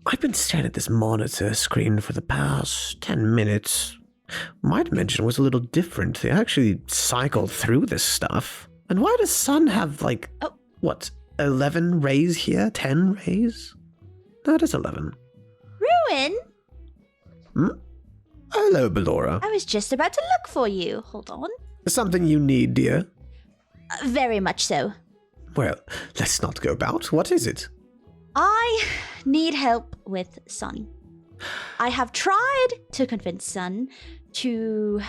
I've been staring at this monitor screen for the past 10 minutes. My dimension was a little different. They actually cycled through this stuff. And why does Sun have, 11 rays here? 10 rays? No, it is 11. Ruin? Hello, Ballora. I was just about to look for you. Hold on. Something you need, dear? Very much so. Well, let's not go about. What is it? I need help with Sun. I have tried to convince Sun to,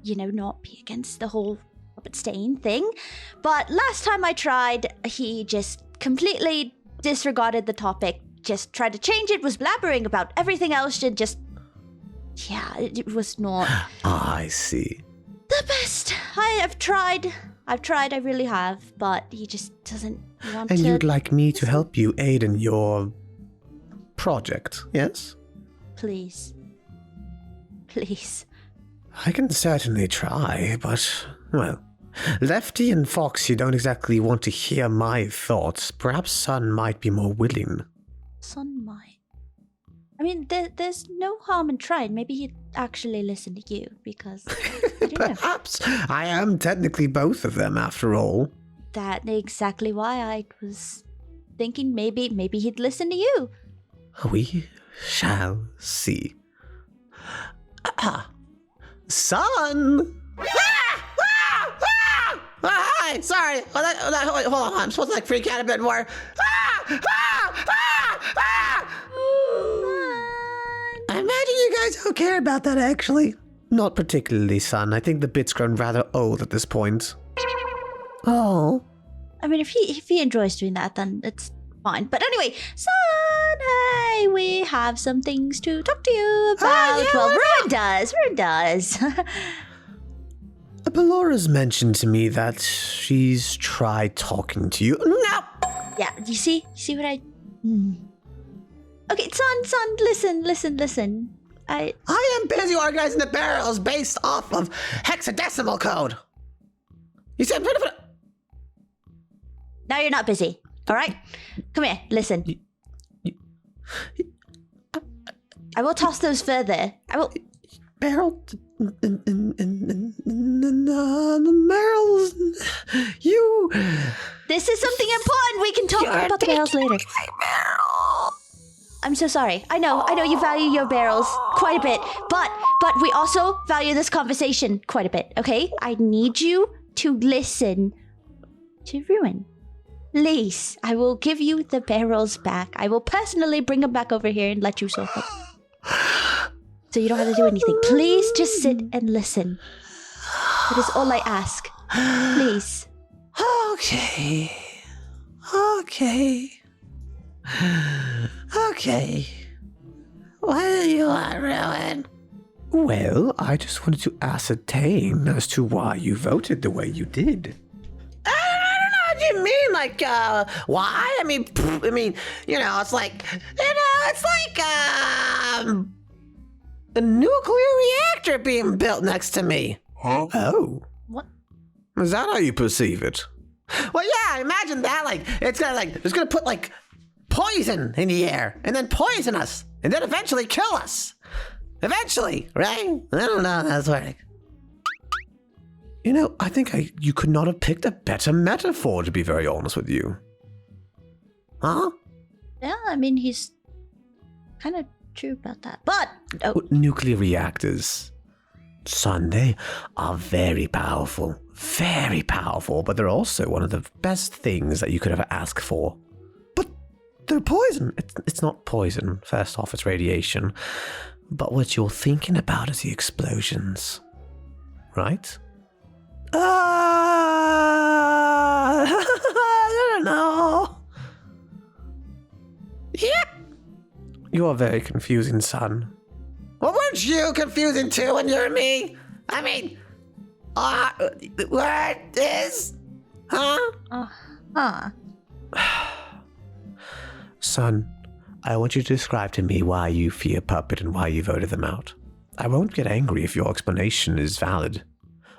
not be against the whole puppet stain thing. But last time I tried, he just completely disregarded the topic, just tried to change it, was blabbering about everything else, and just... Yeah, it was not... I see. The best. I have tried, I really have, but he just doesn't want to... And you'd like me to help you aid in your project, yes? Please. Please. I can certainly try, but, well, Lefty and Foxy don't exactly want to hear my thoughts. Perhaps Sun might be more willing. Sun might. I mean, there's no harm in trying. Maybe he'd actually listen to you, because... Perhaps. I am technically both of them, after all. That's exactly why I was thinking maybe he'd listen to you. We shall see. Sun! Hi, sorry. Hold on, I'm supposed to freak out a bit more. I imagine you guys don't care about that, actually. Not particularly, Sun. I think the bit's grown rather old at this point. Oh. I mean, if he enjoys doing that, then it's fine. But anyway, Sun, hey, we have some things to talk to you about. Yeah, well, Ruin does. Ballora's mentioned to me that she's tried talking to you. No! Yeah, you see what I... Okay, Sun, listen. I am busy organizing the barrels based off of hexadecimal code. You said... Now you're not busy, all right? Come here, listen. I will toss those further. I will... Barrel... barrels... You... This is something important. We can talk about the barrels later. I'm so sorry. I know you value your barrels quite a bit, but we also value this conversation quite a bit, okay? I need you to listen to Ruin. Please, I will give you the barrels back. I will personally bring them back over here and let you sort them. So you don't have to do anything. Please just sit and listen. That is all I ask. Please. Okay. What do you want, Ruin? Well, I just wanted to ascertain as to why you voted the way you did. I don't know what you mean, why? I mean, it's like a nuclear reactor being built next to me. Huh? Oh. What? Is that how you perceive it? Well, yeah, imagine that, it's gonna put, poison in the air, and then poison us, and then eventually kill us. Eventually, right? I don't know how that's working. I think you could not have picked a better metaphor, to be very honest with you. Huh? Yeah, I mean, he's kind of true about that. But... Oh. Nuclear reactors, Sun, they are very powerful, but they're also one of the best things that you could ever ask for. But they're poison. It's not poison. First off, it's radiation. But what you're thinking about is the explosions, right? I don't know. Yeah. You are very confusing, Sun. Well, weren't you confusing too when you're me? I mean, what is? Huh? Sun, I want you to describe to me why you fear Puppet and why you voted them out. I won't get angry if your explanation is valid.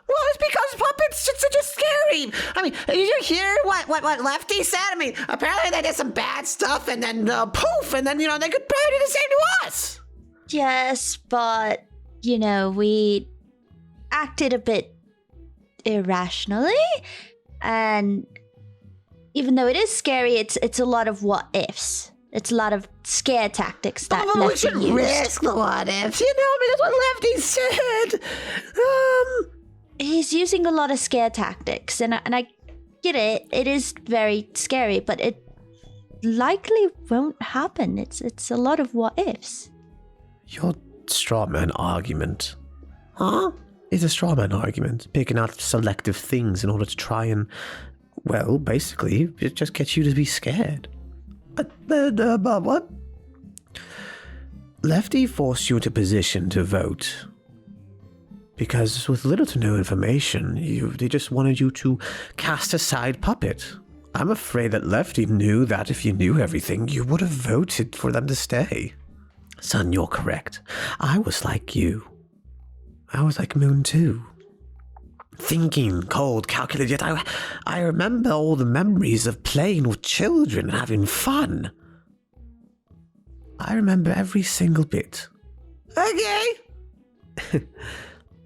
Well, it's because Puppet's just such a scary did you hear what Lefty said? I mean, apparently they did some bad stuff, and then poof, and then, they could probably do the same to us. Yes, but, we acted a bit irrationally, and even though it is scary, it's a lot of what ifs. It's a lot of scare tactics that but Lefty we should used. risk the what ifs, that's what Lefty said. He's using a lot of scare tactics, and I get it. It is very scary, but it likely won't happen. It's a lot of what ifs. Your straw man argument. Huh? It's a straw man argument, picking out selective things in order to try and, well, basically, it just gets you to be scared. But what? Lefty forced you into position to vote. Because with little to no information, they just wanted you to cast aside Puppet. I'm afraid that Lefty knew that if you knew everything, you would have voted for them to stay. Son, you're correct. I was like you. I was like Moon too. Thinking, cold, calculated, yet I remember all the memories of playing with children and having fun. I remember every single bit. Okay.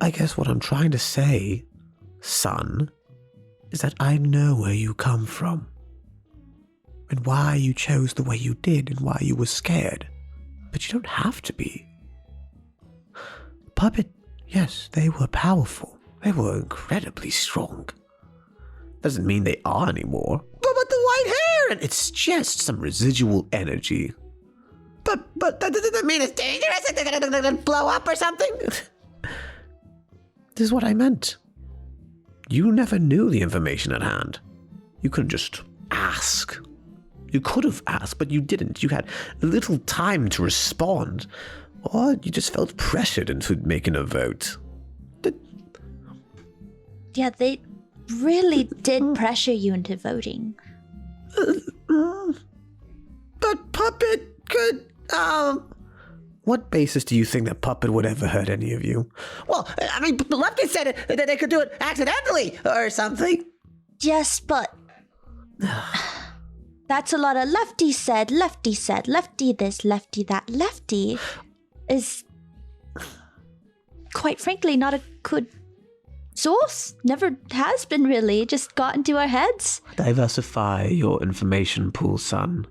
I guess what I'm trying to say, son, is that I know where you come from. And why you chose the way you did and why you were scared. But you don't have to be. Puppet, yes, they were powerful. They were incredibly strong. Doesn't mean they are anymore. But the white hair, and It's just some residual energy. but that doesn't mean it's dangerous. It's gonna blow up or something. This is what I meant. You never knew the information at hand. You couldn't just ask. You could have asked, but you didn't. You had little time to respond. Or you just felt pressured into making a vote. Yeah, they really did pressure you into voting. But Puppet could, What basis do you think that Puppet would ever hurt any of you? Well, I mean, the Lefty said that they could do it accidentally or something. Yes, but that's a lot of Lefty said, Lefty this, Lefty that. Lefty is, quite frankly, not a good source. Never has been really. Just got into our heads. Diversify your information pool, son.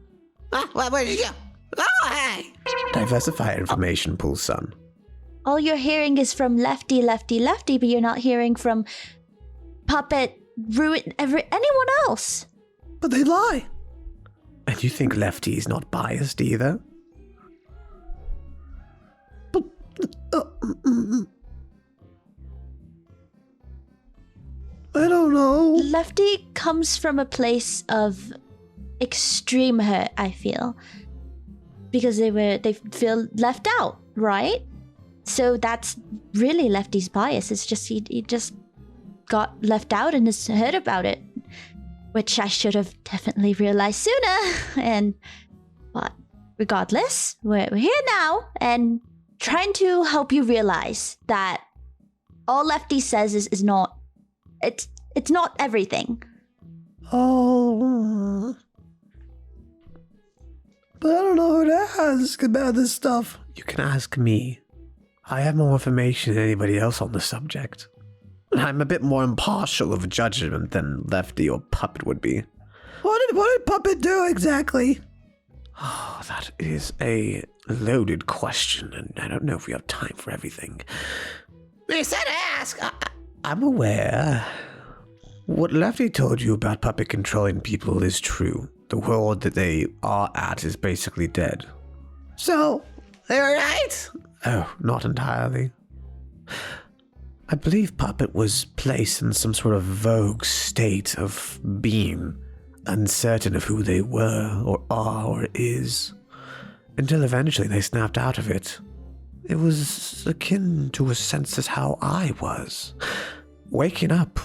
Where did you go? Oh, hey. Diversify your information pool, son. All you're hearing is from Lefty, but you're not hearing from Puppet, anyone else. But they lie. And you think Lefty's not biased either? But, I don't know. Lefty comes from a place of extreme hurt, I feel. Because they feel left out, right? So that's really Lefty's bias. It's just he just got left out and is hurt about it. Which I should have definitely realized sooner. But regardless, we're here now and trying to help you realize that all Lefty says is not, it's not everything. Oh, but I don't know who to ask about this stuff. You can ask me. I have more information than anybody else on the subject. I'm a bit more impartial of judgment than Lefty or Puppet would be. What did Puppet do exactly? Oh, that is a loaded question, and I don't know if we have time for everything. You said ask. I'm aware. What Lefty told you about Puppet controlling people is true. The world that they are at is basically dead. So, they were right? Oh, not entirely. I believe Puppet was placed in some sort of vogue state of being, uncertain of who they were, or are, or is, until eventually they snapped out of it. It was akin to a sense as how I was. Waking up,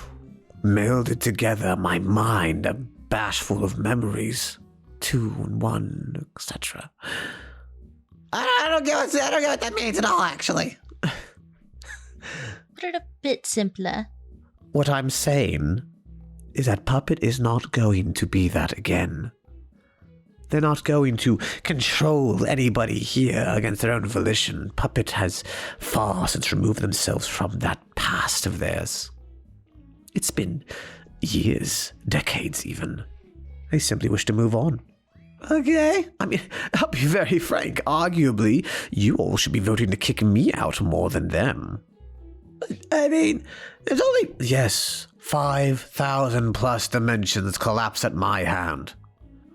melded together my mind, a bash full of memories, 2 and 1, etc. I don't get what that means at all, actually. Put it a bit simpler. What I'm saying is that Puppet is not going to be that again. They're not going to control anybody here against their own volition. Puppet has far since removed themselves from that past of theirs. It's been years, decades even. They simply wish to move on. Okay, I mean, I'll be very frank. Arguably, you all should be voting to kick me out more than them. I mean, there's only... Yes, 5,000 plus dimensions collapse at my hand.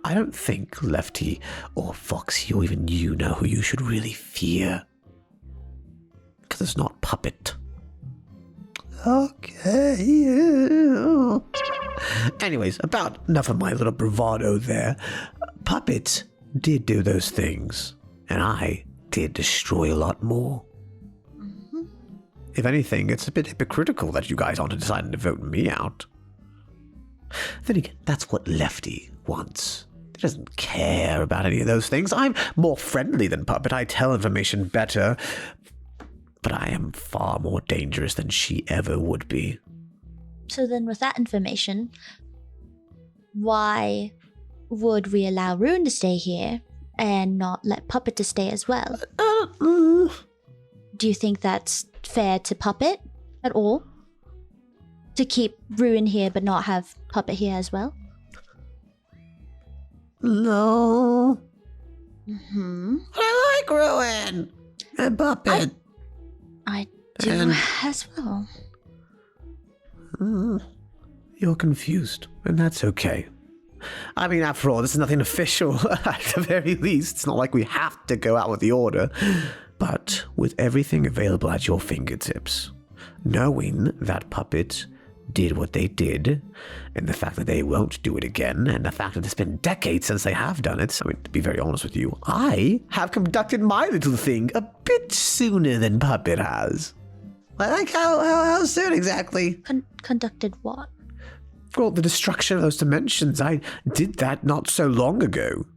I don't think Lefty or Foxy or even you know who you should really fear. Because it's not Puppet. Okay. Anyways, about enough of my little bravado there. Puppet did do those things, and I did destroy a lot more. Mm-hmm. If anything, it's a bit hypocritical that you guys aren't deciding to vote me out. Then again, that's what Lefty wants. He doesn't care about any of those things. I'm more friendly than Puppet. I tell information better, but I am far more dangerous than she ever would be. So then with that information, why would we allow Ruin to stay here and not let Puppet to stay as well? Do you think that's fair to Puppet at all? To keep Ruin here but not have Puppet here as well? No. Mm-hmm. I like Ruin and Puppet. I do as well. You're confused, and that's okay. I mean, after all, this is nothing official. At the very least, it's not like we have to go out with the order. But with everything available at your fingertips, knowing that Puppet did what they did, and the fact that they won't do it again, and the fact that it's been decades since they have done it, I mean, to be very honest with you, I have conducted my little thing a bit sooner than Puppet has. Like how soon exactly? Conducted what? Well, the destruction of those dimensions. I did that not so long ago.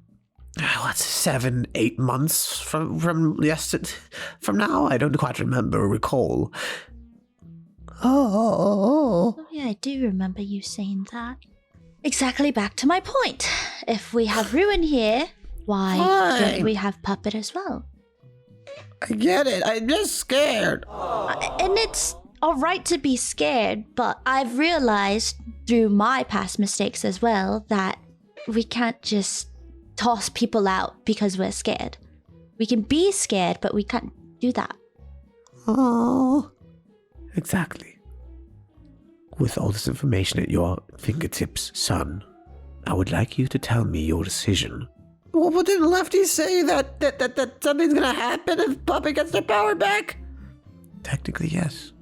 What's 7, 8 months from yesterday? From now? I don't quite remember or recall. Oh, yeah, I do remember you saying that. Exactly back to my point. If we have Ruin here, why don't we have Puppet as well? I get it. I'm just scared. And it's alright to be scared, but I've realized through my past mistakes as well that we can't just toss people out because we're scared. We can be scared, but we can't do that. Oh, exactly. With all this information at your fingertips, son, I would like you to tell me your decision. Well, but didn't Lefty say that something's gonna happen if Puppet gets their power back? Technically, yes.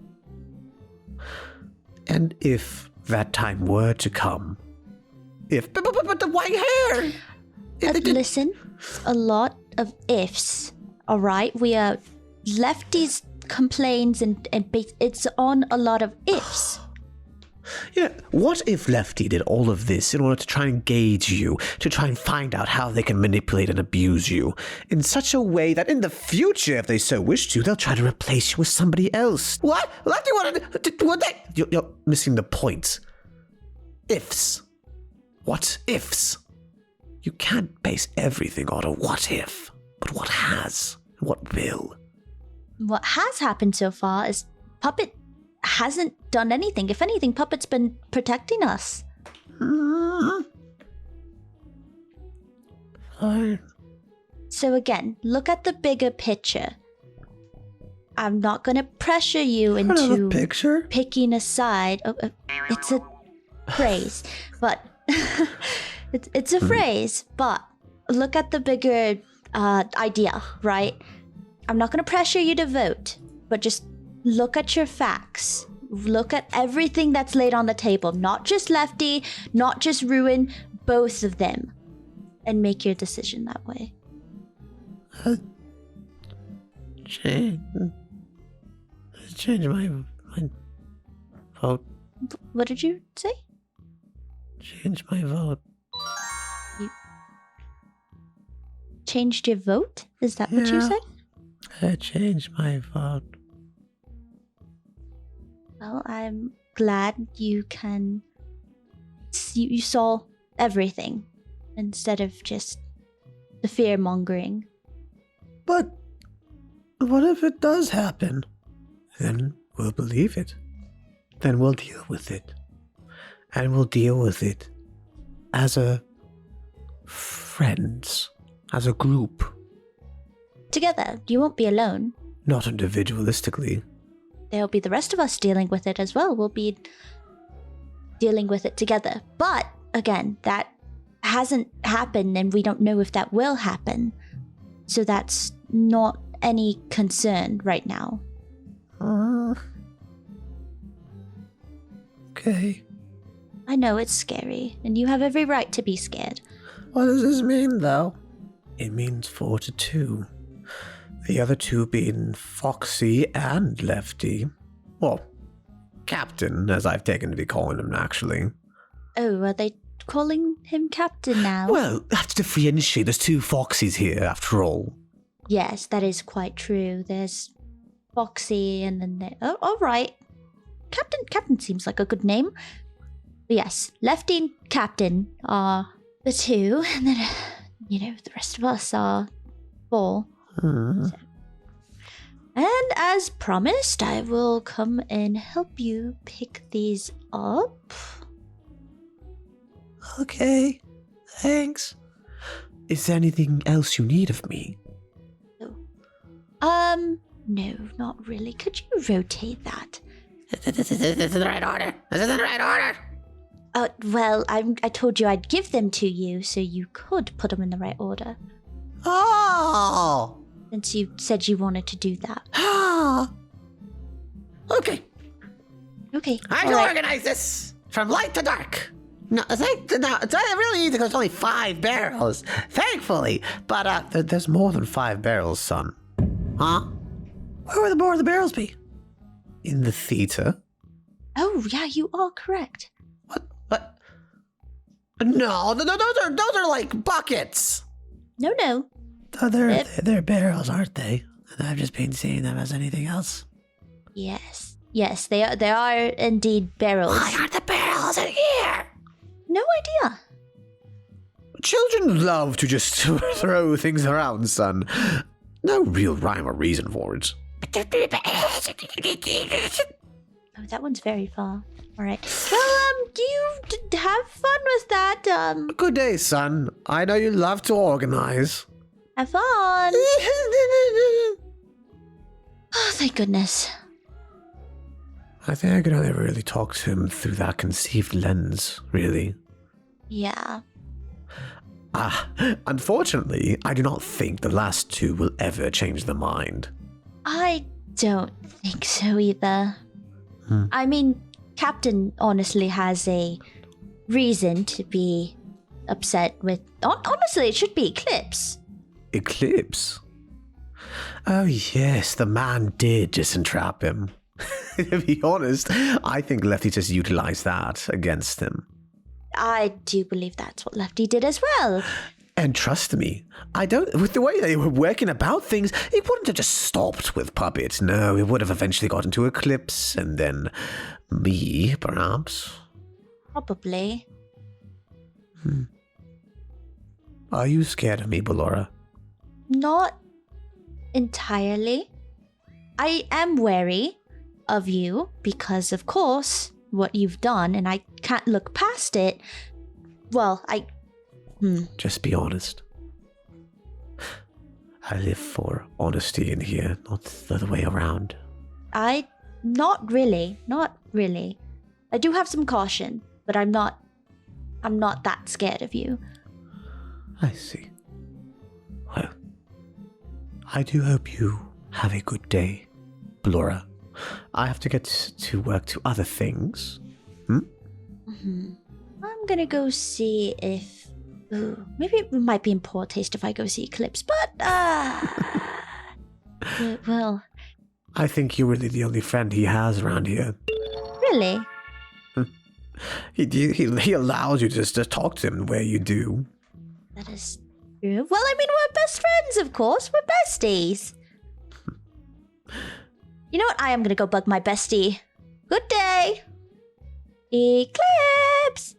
And if that time were to come, But the white hair! Listen, a lot of ifs, alright? We are... Lefty's complaints and it's on a lot of ifs. You know, what if Lefty did all of this in order to try and gauge you, to try and find out how they can manipulate and abuse you, in such a way that in the future, if they so wish to, they'll try to replace you with somebody else? What? Lefty wanted... What they... You're missing the point. Ifs. What ifs? You can't base everything on a what if, but what has, and what will. What has happened so far is Puppet hasn't done anything. If anything, Puppet's been protecting us. So again, look at the bigger picture. I'm not gonna pressure you into picking a side. It's a phrase, but it's a phrase. But look at the bigger idea, right? I'm not gonna pressure you to vote, but just look at your facts. Look at everything that's laid on the table. Not just Lefty, not just Ruin, both of them. And make your decision that way. Change my vote. What did you say? Change my vote. You changed your vote? Is that what you said? I changed my vote. Well, I'm glad you can you saw everything instead of just the fear-mongering. But what if it does happen? Then we'll believe it. Then we'll deal with it. And we'll deal with it as a friends, as a group. Together, you won't be alone. Not individualistically. There'll be the rest of us dealing with it as well. We'll be dealing with it together. But, again, that hasn't happened and we don't know if that will happen. So that's not any concern right now. Okay. I know it's scary, and you have every right to be scared. What does this mean, though? It means 4-2. The other two being Foxy and Lefty. Well, Captain, as I've taken to be calling him, actually. Oh, are they calling him Captain now? Well, that's to differentiate. There's two Foxys here, after all. Yes, that is quite true. There's Foxy and then... Oh, all right. Captain seems like a good name. But yes, Lefty and Captain are the two, and then, the rest of us are 4. So. And as promised, I will come and help you pick these up. Okay, thanks. Is there anything else you need of me? No, not really. Could you rotate that? This is the right order. This is the right order. Well, I told you I'd give them to you, so you could put them in the right order. Oh! Since you said you wanted to do that. Okay. Okay. I can organize this from light to dark. No, it's really easy because there's only 5 barrels, thankfully. But There's more than 5 barrels, son. huh? Where would the more of the barrels be? In the theater? Oh, yeah, you are correct. What? No, those are like buckets. No. Oh, they're barrels, aren't they? And I've just been seeing them as anything else. Yes, they are indeed barrels. Why aren't the barrels in here? No idea. Children love to just throw things around, son. No real rhyme or reason for it. Oh, that one's very far. All right. Well, you have fun with that. Good day, son. I know you love to organize. Have fun. Oh, thank goodness. I think I could only really talk to him through that conceived lens, really. Yeah. Unfortunately, I do not think the last two will ever change their mind. I don't think so either. I mean, Captain honestly has a reason to be upset with... Honestly, it should be Eclipse. Eclipse? Oh yes, the man did just entrap him. To be honest, I think Lefty just utilized that against him. I do believe that's what Lefty did as well. And trust me, with the way they were working about things, it wouldn't have just stopped with Puppet. No, it would have eventually gotten to Eclipse, and then me, perhaps. Probably. Are you scared of me, Ballora? Not entirely. I am wary of you because, of course, what you've done, and I can't look past it. Well, Just be honest. I live for honesty in here, not the other way around. Not really. I do have some caution, but I'm not that scared of you. I see. Well, I do hope you have a good day, Ballora. I have to get to work to other things. I'm gonna go see if... Ooh, maybe it might be in poor taste if I go see Eclipse, but... well... I think you're really the only friend he has around here. Really? He allows you to just talk to him the way you do. That is true. Well, I mean, we're best friends, of course. We're besties. You know what? I am gonna go bug my bestie. Good day. Eclipse!